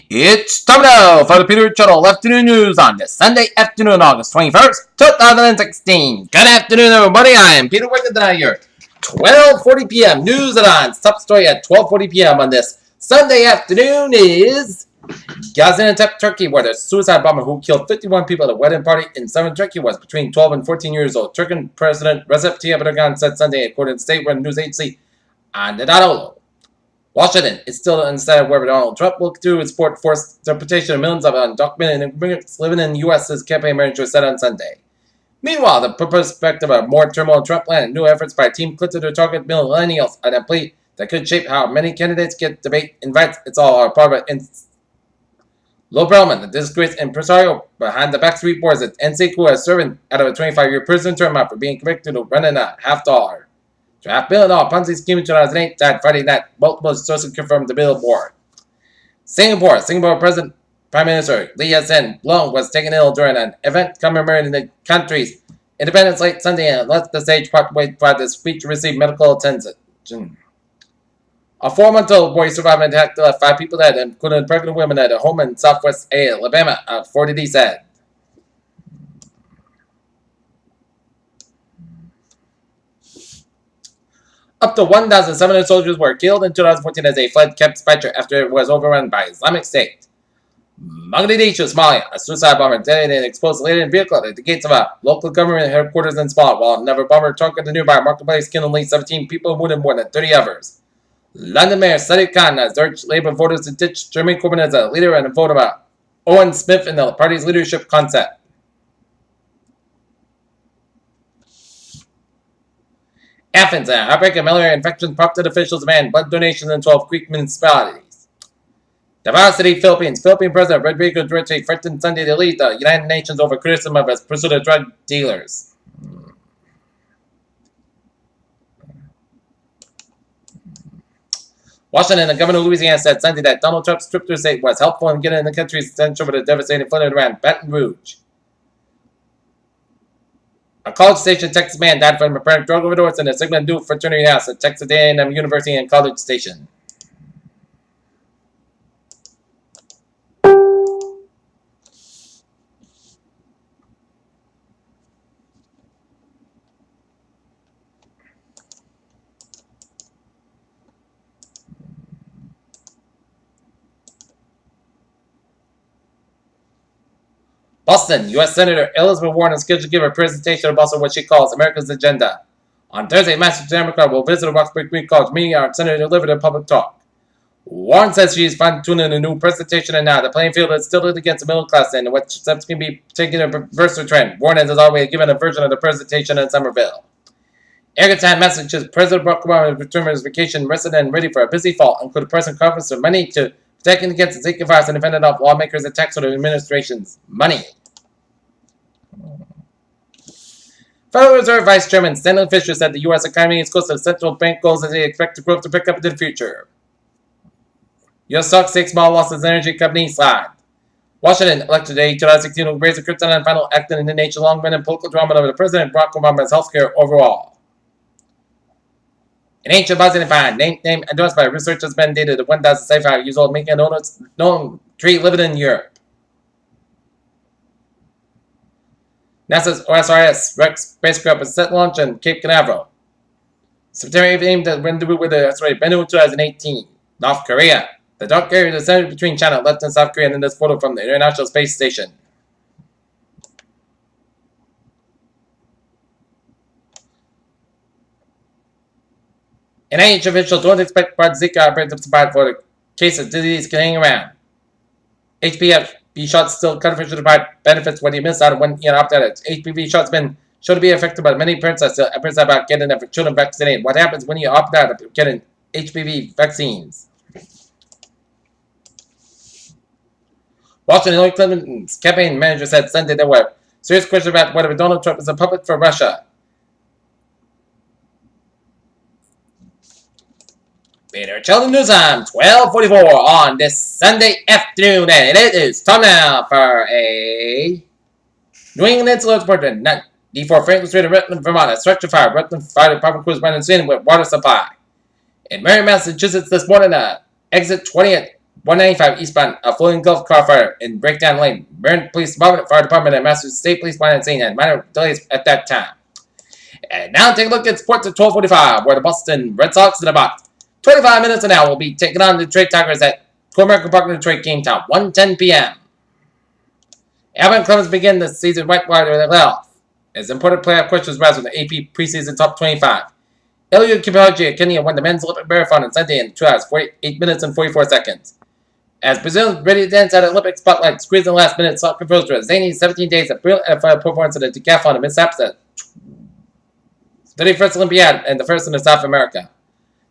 It's time now for the Peter Shuttle Afternoon News on this Sunday afternoon, August 21st, 2016. Good afternoon, everybody. I am Peter Wiggins, and I hear 12:40 p.m. news and on. Top story at 12:40 p.m. on this Sunday afternoon is Gaziantep, Turkey, where the suicide bomber who killed 51 people at a wedding party in southern Turkey was between 12 and 14 years old. Turkish President Recep Tayyip Erdogan said Sunday, according to state-run news agency Anadolu. Washington is still undecided whether Donald Trump will continue his support for deportation of millions of undocumented immigrants living in the U.S., his campaign manager said on Sunday. Meanwhile, the perspective of more turmoil in Trump land and new efforts by Team Clinton to target millennials on a plea that could shape how many candidates get debate invites. It's all our part of it. Low Perlman, the disgraced impresario behind the Backstreet Boys at NSYNC, who has served out of a 25-year prison term after being convicted of running a $500 billion Ponzi scheme in 2008, died Friday night. Multiple sources confirmed the Billboard. Singapore Prime Minister Lee Hsien Loong was taken ill during an event commemorating the country's independence late Sunday and left the stage partway through the speech to receive medical attention. A 4-month-old boy survived an attack that left 5 people dead, including pregnant women at a home in southwest Alabama, Authorities said. Up to 1,700 soldiers were killed in 2014 as they fled Camp Speicher after it was overrun by Islamic State. Mogadishu, Somalia, a suicide bomber detonated an explosive laden vehicle at the gates of a local government headquarters in Somalia, while another bomber targeted the nearby marketplace, killing at least 17 people and wounded more than 30 others. London Mayor Sadiq Khan has urged Labour voters to ditch Jeremy Corbyn as a leader and vote about Owen Smith in the party's leadership concept. Athens, an outbreak of malaria infection prompted officials to demand blood donations in 12 Greek municipalities. Davao City, Philippines. Philippine President Rodrigo Duterte threatened Sunday to lead the United Nations over criticism of his pursuit of drug dealers. Washington, the governor of Louisiana, said Sunday that Donald Trump's trip to the state was helpful in getting the country's attention over the devastating flooding around Baton Rouge. A College Station, Texas man died from apparent drug overdose in a Sigma Nu fraternity house at Texas A&M University and College Station. Boston, U.S. Senator Elizabeth Warren is scheduled to give a presentation about what she calls America's agenda. On Thursday, Massachusetts Democrat will visit a Roxbury Community College meeting our senator delivered a public talk. Warren says she is fine-tuning a new presentation, and now the playing field is tilted against the middle class and what steps can be taken to reverse the trend. Warren has already given a version of the presentation in Somerville. Everytime Massachusetts President Barack Obama returned from his vacation, rested and ready for a busy fall, and could press conference of money to protecting against the Zika virus and defended off lawmakers' attacks on the administration's money. Federal Reserve Vice Chairman Stanley Fischer said the U.S. economy is close to central bank goals as they expect the growth to pick up in the future. U.S. stocks take small losses as energy companies slide. Washington, Election Day 2016 will raise the krypton and final act in the nation's long-running political drama over the President Barack Obama's health care overall. An ancient Bosnian find, name endorsed by researchers, been dated at 1,075 years old, making a known tree living in Europe. NASA's OSIRIS-REx spacecraft was set launch in Cape Canaveral. September 8th aimed at rendezvous with the asteroid Bennu 2018. North Korea. The dark area is centered between China, left and South Korea in this photo from the International Space Station. An NIH official don't expect broad Zika outbreak to survive for the case of disease can hang around. HPV shots still beneficial to provide benefits when you miss out on when you opt out. HPV shots been shown to be effective, but many parents are still apprehensive about getting their children vaccinated. What happens when you opt out of getting HPV vaccines? Washington Hillary Clinton's campaign manager said Sunday there were serious questions about whether Donald Trump is a puppet for Russia. Peter Sheldon News Time, 12:44 on this Sunday afternoon, and it is time now for a New England Insular Portrait, D4 Franklin Street in Rutland, Vermont. A structure fire. Rutland Fire Department crews running in with water supply. In Marion, Massachusetts this morning, exit 20th 195 eastbound, a fully engulfed car fire in Breakdown Lane. Marin Police Department, Fire Department, and Massachusetts State Police Department saying that minor delays at that time. And now take a look at sports at 12:45, where the Boston Red Sox in about 25 minutes an hour will be taking on the Detroit Tigers at American Park in Detroit game time, 1:10 p.m. Alabama Clemens begin the season right wide of the playoff. As important playoff questions rise with the AP preseason top 25. Eliud Kipchoge Kenya won the men's Olympic marathon on Sunday in 2 hours, 48 minutes and 44 seconds. As Brazil ready to dance at the Olympic spotlight, squeezing the last minute, soccer proves to zany 17 days of brilliant NFL performance in the decathlon and mishaps at 31st Olympiad and the first in South America.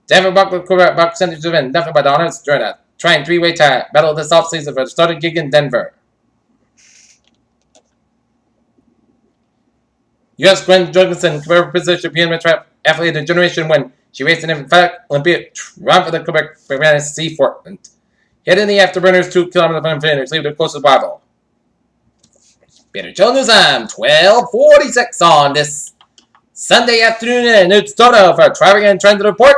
Denver Buckler quarterback Buck Sanders has been nothing but the honors during a trying three-way tie battle this offseason for the starting gig in Denver. U.S. Gwen Jorgensen, Quebec position champion athlete of the generation when she raced an emphatic Olympic run for the Quebec C Portland. Hit in the afterburners 2 kilometers from finish, leave the closest rival. Peter Joe News time, 12:46 on this Sunday afternoon, and it's total for Traffic and Trend Report.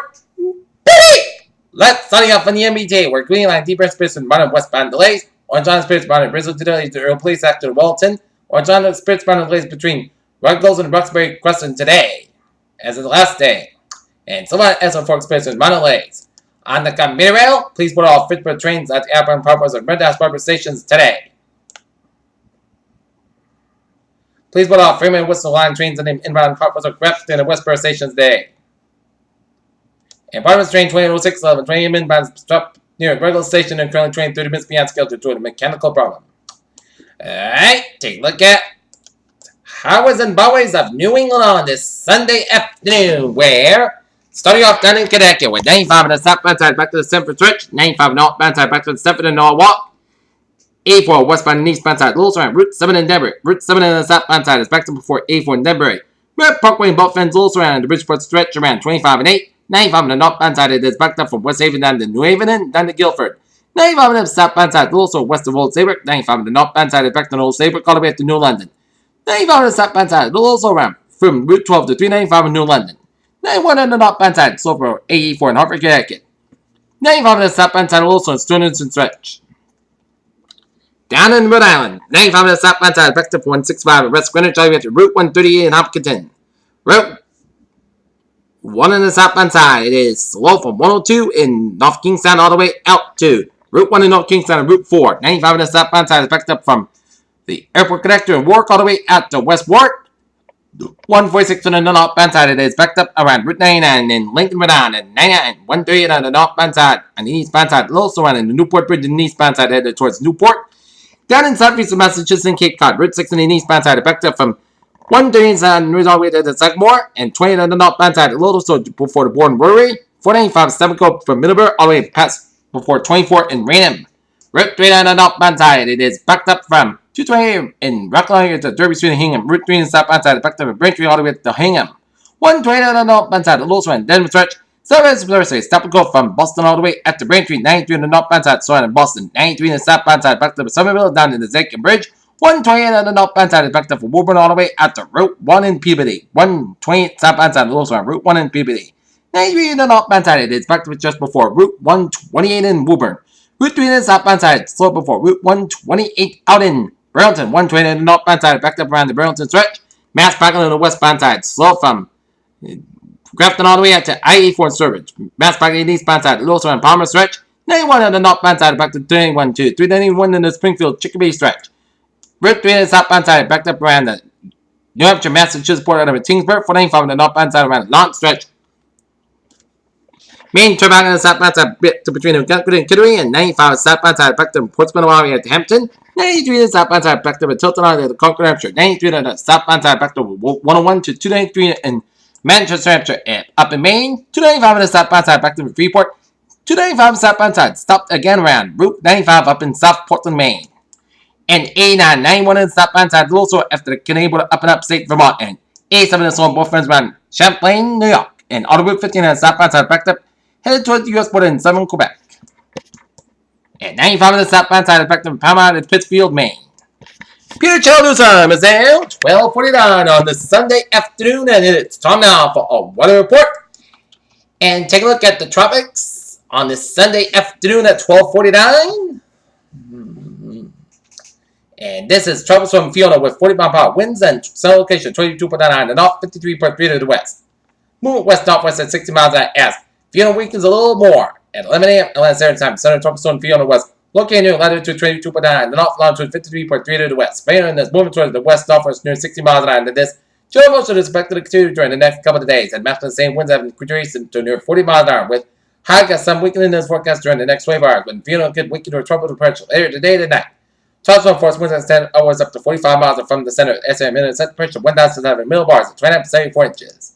Let's starting off on the MBT, where Green Line deep spirits and bottom westbound delays. Orange Island spirits bound in Bristol today to Earl Place after Wellington. Orange Island spirits bound delays between Ruggles and Roxbury Crescent today, as of the last day. And Silver SO4 experience with delays. On the commuter rail, please put all Fitchburg trains at the outbound Parkers and Red House Parker stations today. Please put all Freeman and Whistle Line trains and inbound Parkers are Grafton and Westboro stations today. And Parkers train 2006 11, 20 inbound stop near regular station and currently train 30 minutes beyond schedule due to a mechanical problem. Alright, take a look at Howards and Bowies of New England on this Sunday afternoon, where starting off down in Connecticut with 95 on the southbound side back to the Stamford stretch, 95 northbound side back to the Stamford and Norwalk, 84 westbound and eastbound side, Little Surround, Route 7 in Denver, Route 7 on the southbound side is back to before 84 in Denbury, Red Parkway and both ends, Little Surround, the Bridgeport stretch around 25 and 8, 95 on the northbound side it is backed up from West Haven down to New Haven and down to Guilford, 95 on the southbound side, also west of Old Saybrook, 95 on the northbound side is back to Old Saybrook all the way up to New London. 95 on the southbound side, it'll also around from Route 12 to 395 in New London. 91 on the northbound side, slow for 84 in Hartford, Connecticut. 95 on the southbound side, also in Students and Stretch. Down in Rhode Island, 95 on the southbound side, back to 165 at West Greenwich, all the way to Route 138 in Hopkinton. Route 1 on the southbound side, it is slow from 102 in North Kingstown all the way out to Route 1 in North Kingstown and Route 4. 95 on the southbound side is backed up from the airport connector and Warwick all the way out to West Warwick. 146 on the northbound side, it is backed up around Route 99 in Lincoln, Rhode Island, 99 and 138 on the northbound side. On the eastbound side, also around the Newport Bridge on the eastbound side, headed towards Newport. Down in southeastern Massachusetts and Cape Cod, Route 6 on the eastbound side, backed up from 138 on the all the way to the Sagamore, and 20 on the northbound side, a little so before the Bourne Brewery. 495 Stamford from Middleburg all the way past before 24 in Raynham. Route 3 on the northbound side, it is backed up from 228 in Rockland to Derby Street and Hingham. Route 3 on the southbound side, backed up from Braintree all the way to Hingham. 120 on the northbound side, Little Swan, Denver Stretch. Service Thursday, stop and go from Boston all the way up to Braintree. 93 on the northbound side, Swan and Boston. 93 on the southbound side, backed up to Somerville down to the Zakin Bridge. 128 on the northbound side is backed up from Woburn all the way out to Route 1 in Peabody. 128 southbound side, Little Swan, Route 1 in Peabody. 93 on the northbound side, it is backed up just before Route 128 in Woburn. Route 3 on the southbound side, slow before Route 128 out in Burlington. 120 on the northbound side, backed up around the Burlington stretch. Mass parking on the westbound side, slow from Grafton all the way out to I-84 in Sturbridge. Mass parking on the eastbound side, Little Swan, Palmer stretch. 91 on the northbound side, back to 391 to 391 in the Springfield Chicopee stretch. Route 3 on the southbound side, backed up around the New Hampshire, Massachusetts border out of Tingsburg. 495 on the northbound side around the Long stretch. Main turn back on the southbound side bit to between Gunford and Kittery, and 95 southbound side back to Portsmouth all the way to Hampton. 93 on the southbound side back to Tilton all the way to Concord, Hampshire. 93 on the southbound side back to 101 to 293 in Manchester, Hampshire. And up in Maine, 295 on the southbound side back to Freeport. 295 on the southbound side stopped again around Route 95 up in South Portland, Maine. And 89, 91 on the southbound side also after the Canadian border up in upstate Vermont. And 87 is on both friends around Champlain, New York. And on the Route 15 on the southbound side backed up headed towards the U.S. border in southern Quebec. And 95 on the southbound side, back to Paramount in Pittsfield, Maine. Peter Childers time is now 12:49 on this Sunday afternoon, and it's time now for a weather report. And take a look at the tropics On this Sunday afternoon at 12:49. And this is Troublesome Fiona with 40-mile-per-hour winds and sun location 22.9 and off 53.3 to the west. Movement west-northwest at 60 miles an hour. Fiona weakens a little more at 11 a.m. Atlanta Standard Time. Center Troublesome Fiona west. Located near latitude 22.9 and off longitude 53.3 to the west. Fiona is moving towards the west-northwest near 60 miles an hour. And this general motion is expected to continue during the next couple of days. And match the same winds have increased to near 40 miles an hour with high gust some weakening in this forecast during the next 12 hours. When Fiona could weaken to a tropical depression later today and tonight. Tropical force winds extend upwards up to 45 miles from the center of the SM minute set pressure 1,700 millibars at 29.74 inches.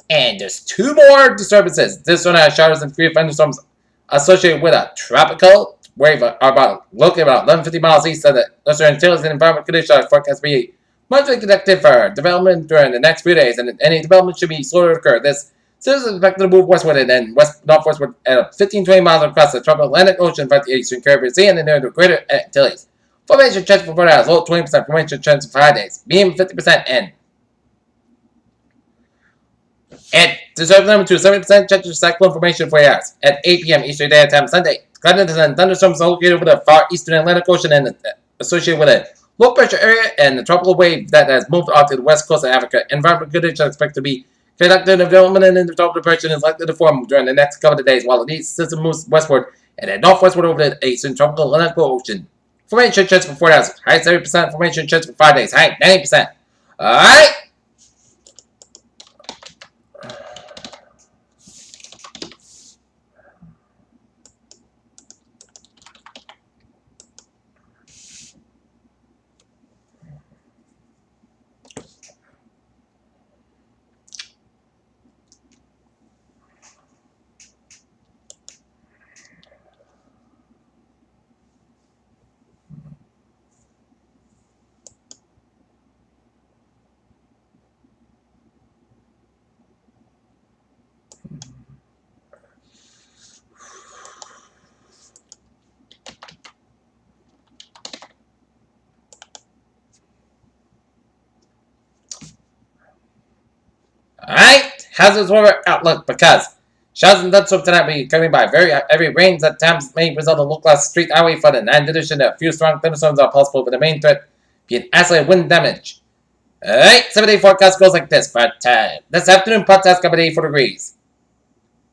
And there's two more disturbances. This one has showers and free thunderstorms associated with a tropical wave located about 1150 miles east of the Western Antilles and environment conditions are forecast to be much conducive for development during the next few days, and any development should be slower to occur. This system is expected to move westward and then northwestward at 15-20 miles across the tropical Atlantic Ocean from the Eastern Caribbean Sea and near the Greater Antilles. Formation chance for 4 hours, low 20%. Formation chance for 5 days, medium 50%, and at deserve number 2, 70% chance for cyclone formation for 4 hours. At 8 p.m. Eastern Daylight Time Sunday, clouds and thunderstorms are located over the far eastern Atlantic Ocean and associated with a low pressure area and the tropical wave that has moved off to the west coast of Africa. Environment conditions are expected to be conducted development and the tropical depression is likely to form during the next couple of days while the system moves westward and then northwestward over the eastern tropical Atlantic Ocean. Formation chance for 4 hours, high 70%. Formation chance for 5 days, high 90%. Alright. Alright, how's this weather outlook? Because showers and thunderstorms tonight will be coming by very heavy rains at times may result in local street highway flooding. And in addition, a few strong thunderstorms are possible, with the main threat being isolated wind damage. Alright, 7-day forecast goes like this. But this afternoon, Potts cover 84 degrees.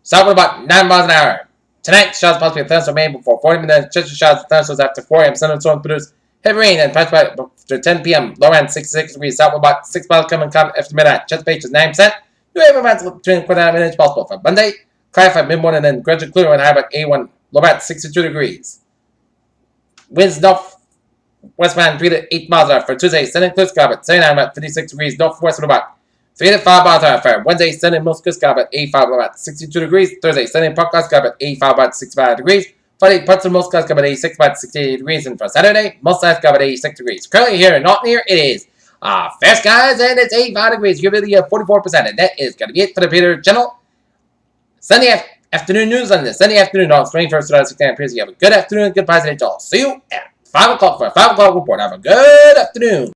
South with about 9 miles an hour. Tonight, showers possibly thunderstorms made before 40 minutes. Chance of showers and thunderstorms after 4 a.m. Thunderstorms produce heavy rain and patch by after 10 p.m. Low end 66 degrees. South with about 6 miles coming after midnight. Chance of is 9%. New wave events between 49 minutes possible. For Monday, clarified mid-morning and gradual clear and high about A1. Low at 62 degrees. Winds northwestbound 3 to 8 miles an hour. For Tuesday, sunny clear sky at 79 about 56 degrees. Northwest with about 3 to 5 miles an hour. For Wednesday, sunny most clear sky at 85 about 62 degrees. Thursday, sunny park sky at 85 about 65 degrees. Friday, parts of most sky at 86 about 68 degrees. And for Saturday, most sky at 86 degrees. Currently here in Norton here, it is fair skies, and it's 85 degrees, humidity of 44%, and that is going to be it for the Peter Channel. Sunday afternoon news on this Sunday afternoon, August 21st, 2016. You have a good afternoon, good positive all. See you at 5 o'clock for a 5 o'clock report. Have a good afternoon.